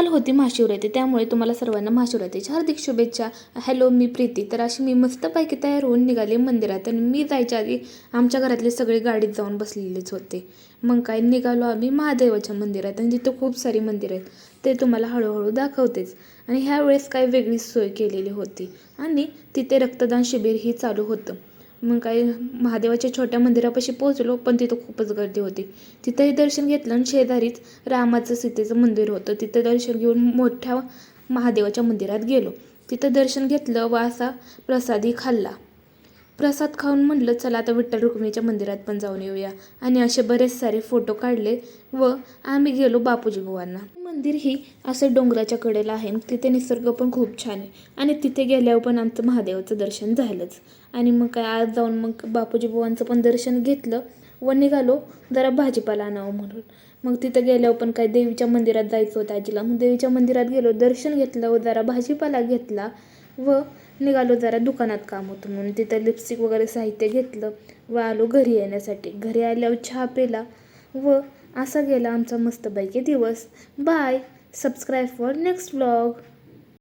काल होती महाशिवरात्री, त्यामुळे तुम्हाला सर्वांना महाशिवरात्रीच्या हार्दिक शुभेच्छा. हॅलो, मी प्रीती. तर अशी मी मस्तपैकी तयार होऊन निघाले मंदिरात. आणि मी जायच्या आधी आमच्या घरातले सगळे गाडीत जाऊन बसलेलेच होते. मग काय निघालो आम्ही महादेवाच्या मंदिरात, आणि तिथं खूप सारी मंदिरं आहेत, ते तुम्हाला हळूहळू दाखवतेच. आणि ह्या वेळेस काय वेगळीच सोय केलेली होती, आणि तिथे रक्तदान शिबिरही चालू होतं. मग काय महादेवाच्या छोट्या मंदिरापाशी पोहोचलो, पण तिथं खूपच गर्दी होती. तिथंही दर्शन घेतलं, आणि शेजारीच रामाचं सीतेचं मंदिर होतं. तिथं दर्शन घेऊन मोठ्या महादेवाच्या मंदिरात गेलो. तिथं दर्शन घेतलं व असा प्रसादही खाल्ला. प्रसाद खाऊन म्हटलं चला आता विठ्ठल रुक्मिणीच्या मंदिरात पण जाऊन येऊया. आणि असे बरेच सारे फोटो काढले व आम्ही गेलो बापूजी बुवांना. मंदिर ही असं डोंगराच्या कडेला आहे. तिथे निसर्ग पण खूप छान आहे, आणि तिथे गेल्यावर पण आमचं महादेवाचं दर्शन झालंच. आणि मग काय आज जाऊन मग बापूजी बुवांचं पण दर्शन घेतलं व निघालो जरा भाजीपाला आणावं म्हणून. मग तिथं गेल्यावर पण काय देवीच्या मंदिरात जायचं होतं आजीला. मग देवीच्या मंदिरात गेलो, दर्शन घेतलं व जरा भाजीपाला घेतला व निघालो जरा दुकानात काम होतं म्हणून. तिथं लिपस्टिक वगैरे साहित्य घेतलं व आलो घरी येण्यासाठी. घरी आल्यावर चहा पिला व असा गेला आमचा मस्तपैकी दिवस. Bye. Subscribe for next vlog.